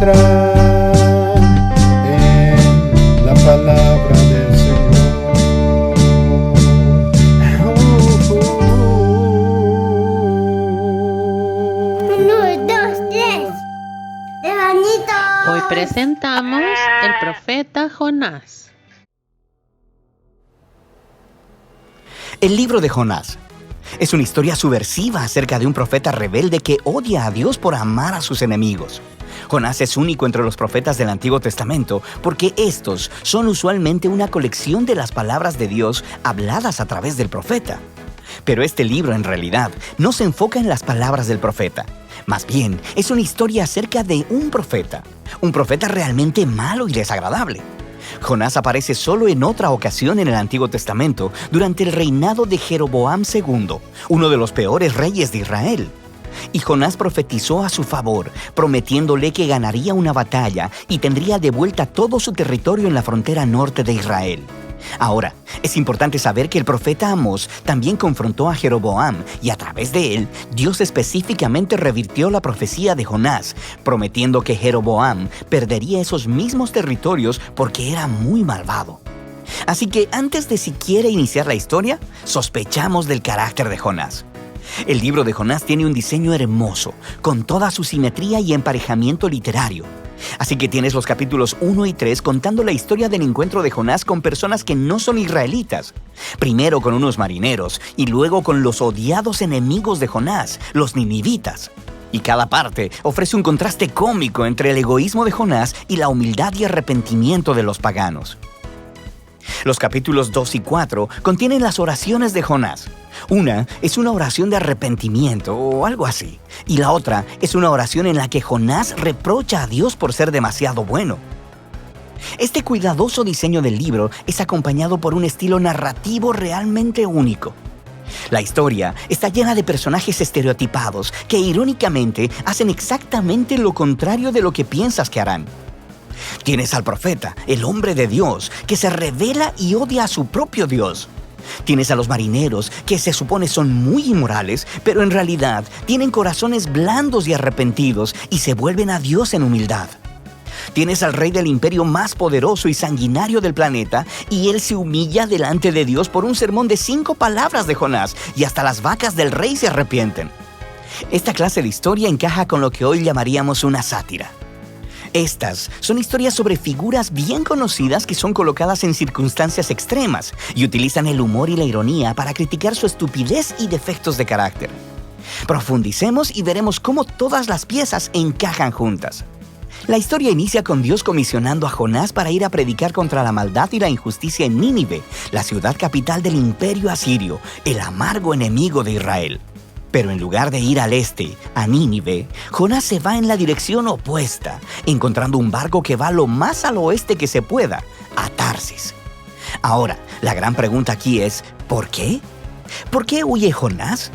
tendrán en la palabra del Señor. Uno, dos, tres. ¡Bonito! Hoy presentamos el profeta Jonás. El libro de Jonás es una historia subversiva acerca de un profeta rebelde que odia a Dios por amar a sus enemigos. Jonás es único entre los profetas del Antiguo Testamento porque estos son usualmente una colección de las palabras de Dios habladas a través del profeta. Pero este libro en realidad no se enfoca en las palabras del profeta. Más bien, es una historia acerca de un profeta realmente malo y desagradable. Jonás aparece solo en otra ocasión en el Antiguo Testamento, durante el reinado de Jeroboam II, uno de los peores reyes de Israel. Y Jonás profetizó a su favor, prometiéndole que ganaría una batalla y tendría de vuelta todo su territorio en la frontera norte de Israel. Ahora, es importante saber que el profeta Amós también confrontó a Jeroboam y a través de él, Dios específicamente revirtió la profecía de Jonás, prometiendo que Jeroboam perdería esos mismos territorios porque era muy malvado. Así que antes de siquiera iniciar la historia, sospechamos del carácter de Jonás. El libro de Jonás tiene un diseño hermoso, con toda su simetría y emparejamiento literario. Así que tienes los capítulos 1 y 3 contando la historia del encuentro de Jonás con personas que no son israelitas. Primero con unos marineros y luego con los odiados enemigos de Jonás, los ninivitas. Y cada parte ofrece un contraste cómico entre el egoísmo de Jonás y la humildad y arrepentimiento de los paganos. Los capítulos 2 y 4 contienen las oraciones de Jonás. Una es una oración de arrepentimiento o algo así, y la otra es una oración en la que Jonás reprocha a Dios por ser demasiado bueno. Este cuidadoso diseño del libro es acompañado por un estilo narrativo realmente único. La historia está llena de personajes estereotipados que irónicamente hacen exactamente lo contrario de lo que piensas que harán. Tienes al profeta, el hombre de Dios, que se revela y odia a su propio Dios. Tienes a los marineros, que se supone son muy inmorales, pero en realidad tienen corazones blandos y arrepentidos y se vuelven a Dios en humildad. Tienes al rey del imperio más poderoso y sanguinario del planeta, y él se humilla delante de Dios por un sermón de 5 palabras de Jonás, y hasta las vacas del rey se arrepienten. Esta clase de historia encaja con lo que hoy llamaríamos una sátira. Estas son historias sobre figuras bien conocidas que son colocadas en circunstancias extremas y utilizan el humor y la ironía para criticar su estupidez y defectos de carácter. Profundicemos y veremos cómo todas las piezas encajan juntas. La historia inicia con Dios comisionando a Jonás para ir a predicar contra la maldad y la injusticia en Nínive, la ciudad capital del imperio asirio, el amargo enemigo de Israel. Pero en lugar de ir al este, a Nínive, Jonás se va en la dirección opuesta, encontrando un barco que va lo más al oeste que se pueda, a Tarsis. Ahora, la gran pregunta aquí es, ¿por qué? ¿Por qué huye Jonás?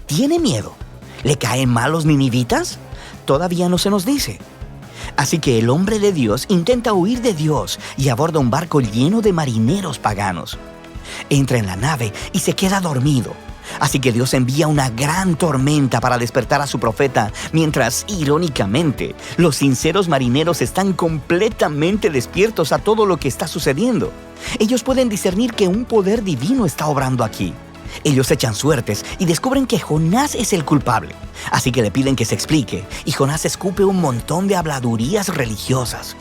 ¿Tiene miedo? ¿Le caen mal los ninivitas? Todavía no se nos dice. Así que el hombre de Dios intenta huir de Dios y aborda un barco lleno de marineros paganos. Entra en la nave y se queda dormido. Así que Dios envía una gran tormenta para despertar a su profeta, mientras, irónicamente, los sinceros marineros están completamente despiertos a todo lo que está sucediendo. Ellos pueden discernir que un poder divino está obrando aquí. Ellos echan suertes y descubren que Jonás es el culpable. Así que le piden que se explique, y Jonás escupe un montón de habladurías religiosas.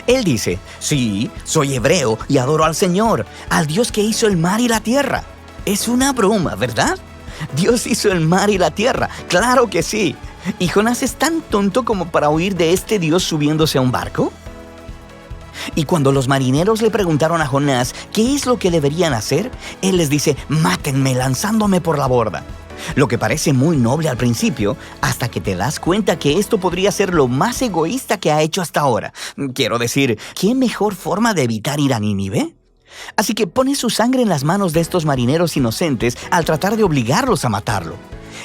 Él dice, sí, soy hebreo y adoro al Señor, al Dios que hizo el mar y la tierra. Es una broma, ¿verdad? Dios hizo el mar y la tierra, claro que sí. ¿Y Jonás es tan tonto como para huir de este Dios subiéndose a un barco? Y cuando los marineros le preguntaron a Jonás qué es lo que deberían hacer, él les dice, mátenme lanzándome por la borda. Lo que parece muy noble al principio, hasta que te das cuenta que esto podría ser lo más egoísta que ha hecho hasta ahora. Quiero decir, ¿qué mejor forma de evitar ir a Nínive? Así que pone su sangre en las manos de estos marineros inocentes al tratar de obligarlos a matarlo.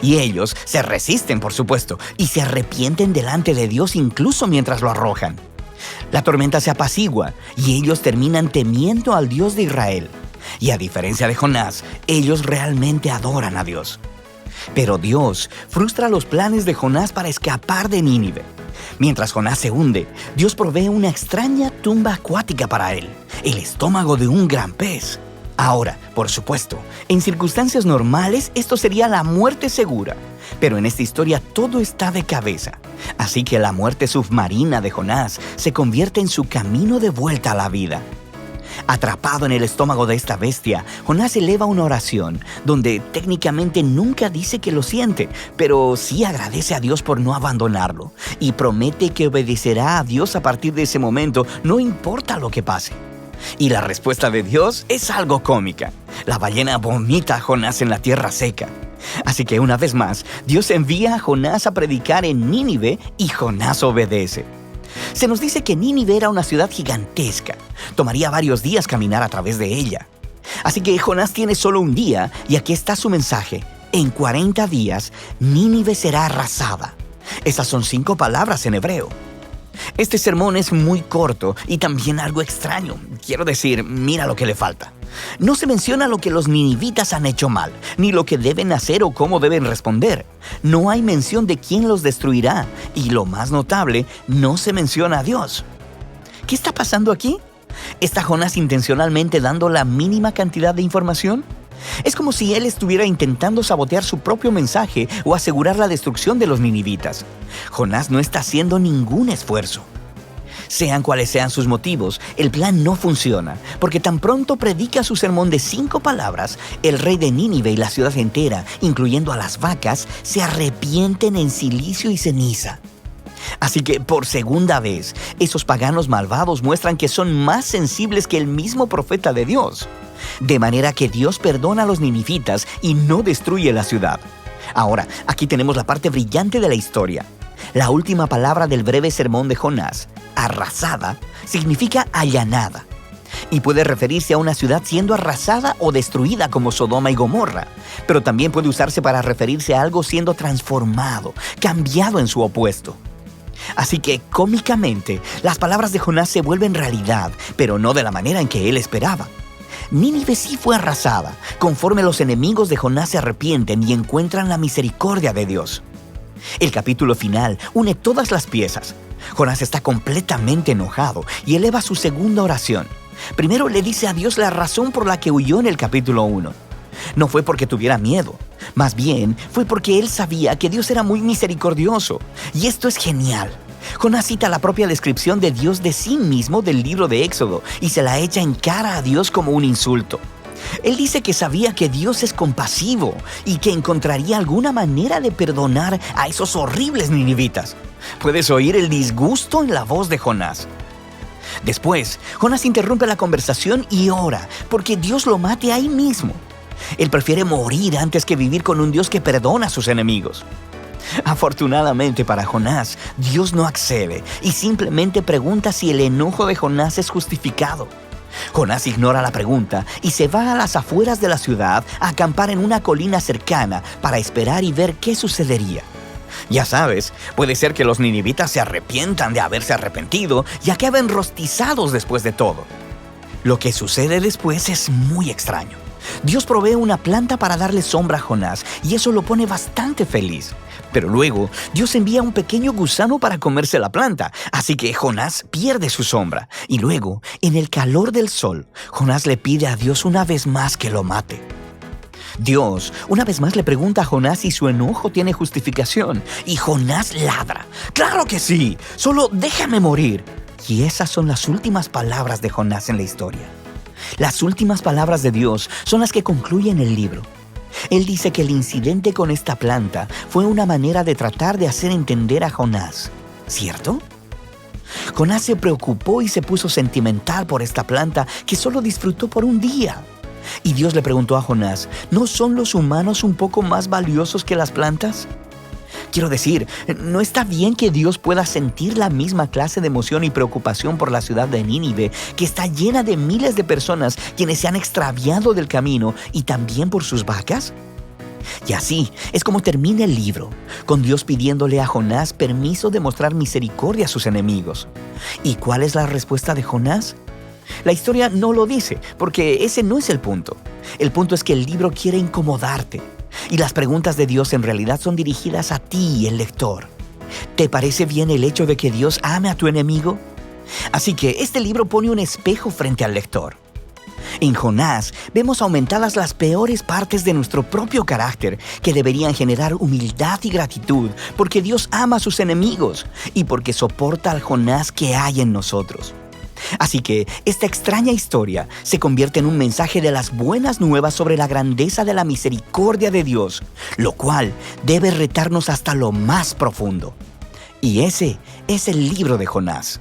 Y ellos se resisten, por supuesto, y se arrepienten delante de Dios incluso mientras lo arrojan. La tormenta se apacigua y ellos terminan temiendo al Dios de Israel. Y a diferencia de Jonás, ellos realmente adoran a Dios. Pero Dios frustra los planes de Jonás para escapar de Nínive. Mientras Jonás se hunde, Dios provee una extraña tumba acuática para él, el estómago de un gran pez. Ahora, por supuesto, en circunstancias normales esto sería la muerte segura, pero en esta historia todo está de cabeza. Así que la muerte submarina de Jonás se convierte en su camino de vuelta a la vida. Atrapado en el estómago de esta bestia, Jonás eleva una oración donde técnicamente nunca dice que lo siente, pero sí agradece a Dios por no abandonarlo y promete que obedecerá a Dios a partir de ese momento, no importa lo que pase. Y la respuesta de Dios es algo cómica. La ballena vomita a Jonás en la tierra seca. Así que una vez más, Dios envía a Jonás a predicar en Nínive y Jonás obedece. Se nos dice que Nínive era una ciudad gigantesca. Tomaría varios días caminar a través de ella. Así que Jonás tiene solo un día y aquí está su mensaje. En 40 días, Nínive será arrasada. Esas son 5 palabras en hebreo. Este sermón es muy corto y también algo extraño. Quiero decir, mira lo que le falta. No se menciona lo que los ninivitas han hecho mal, ni lo que deben hacer o cómo deben responder. No hay mención de quién los destruirá, y lo más notable, no se menciona a Dios. ¿Qué está pasando aquí? ¿Está Jonás intencionalmente dando la mínima cantidad de información? Es como si él estuviera intentando sabotear su propio mensaje o asegurar la destrucción de los ninivitas. Jonás no está haciendo ningún esfuerzo. Sean cuales sean sus motivos, el plan no funciona, porque tan pronto predica su sermón de 5 palabras, el rey de Nínive y la ciudad entera, incluyendo a las vacas, se arrepienten en silicio y ceniza. Así que, por segunda vez, esos paganos malvados muestran que son más sensibles que el mismo profeta de Dios. De manera que Dios perdona a los ninivitas y no destruye la ciudad. Ahora, aquí tenemos la parte brillante de la historia. La última palabra del breve sermón de Jonás, arrasada, significa allanada. Y puede referirse a una ciudad siendo arrasada o destruida como Sodoma y Gomorra. Pero también puede usarse para referirse a algo siendo transformado, cambiado en su opuesto. Así que, cómicamente, las palabras de Jonás se vuelven realidad, pero no de la manera en que él esperaba. Nínive sí fue arrasada, conforme los enemigos de Jonás se arrepienten y encuentran la misericordia de Dios. El capítulo final une todas las piezas. Jonás está completamente enojado y eleva su segunda oración. Primero le dice a Dios la razón por la que huyó en el capítulo 1. No fue porque tuviera miedo, más bien fue porque él sabía que Dios era muy misericordioso. Y esto es genial. Jonás cita la propia descripción de Dios de sí mismo del libro de Éxodo y se la echa en cara a Dios como un insulto. Él dice que sabía que Dios es compasivo y que encontraría alguna manera de perdonar a esos horribles ninivitas. Puedes oír el disgusto en la voz de Jonás. Después, Jonás interrumpe la conversación y ora porque Dios lo mate ahí mismo. Él prefiere morir antes que vivir con un Dios que perdona a sus enemigos. Afortunadamente para Jonás, Dios no accede y simplemente pregunta si el enojo de Jonás es justificado. Jonás ignora la pregunta y se va a las afueras de la ciudad a acampar en una colina cercana para esperar y ver qué sucedería. Ya sabes, puede ser que los ninivitas se arrepientan de haberse arrepentido y acaben rostizados después de todo. Lo que sucede después es muy extraño. Dios provee una planta para darle sombra a Jonás y eso lo pone bastante feliz. Pero luego, Dios envía un pequeño gusano para comerse la planta, así que Jonás pierde su sombra. Y luego, en el calor del sol, Jonás le pide a Dios una vez más que lo mate. Dios una vez más le pregunta a Jonás si su enojo tiene justificación, y Jonás ladra. ¡Claro que sí! ¡Solo déjame morir! Y esas son las últimas palabras de Jonás en la historia. Las últimas palabras de Dios son las que concluyen el libro. Él dice que el incidente con esta planta fue una manera de tratar de hacer entender a Jonás, ¿cierto? Jonás se preocupó y se puso sentimental por esta planta que solo disfrutó por un día. Y Dios le preguntó a Jonás, ¿no son los humanos un poco más valiosos que las plantas? Quiero decir, ¿no está bien que Dios pueda sentir la misma clase de emoción y preocupación por la ciudad de Nínive, que está llena de miles de personas quienes se han extraviado del camino, y también por sus vacas? Y así es como termina el libro, con Dios pidiéndole a Jonás permiso de mostrar misericordia a sus enemigos. ¿Y cuál es la respuesta de Jonás? La historia no lo dice, porque ese no es el punto. El punto es que el libro quiere incomodarte. Y las preguntas de Dios en realidad son dirigidas a ti, el lector. ¿Te parece bien el hecho de que Dios ame a tu enemigo? Así que este libro pone un espejo frente al lector. En Jonás vemos aumentadas las peores partes de nuestro propio carácter que deberían generar humildad y gratitud porque Dios ama a sus enemigos y porque soporta al Jonás que hay en nosotros. Así que esta extraña historia se convierte en un mensaje de las buenas nuevas sobre la grandeza de la misericordia de Dios, lo cual debe retarnos hasta lo más profundo. Y ese es el libro de Jonás.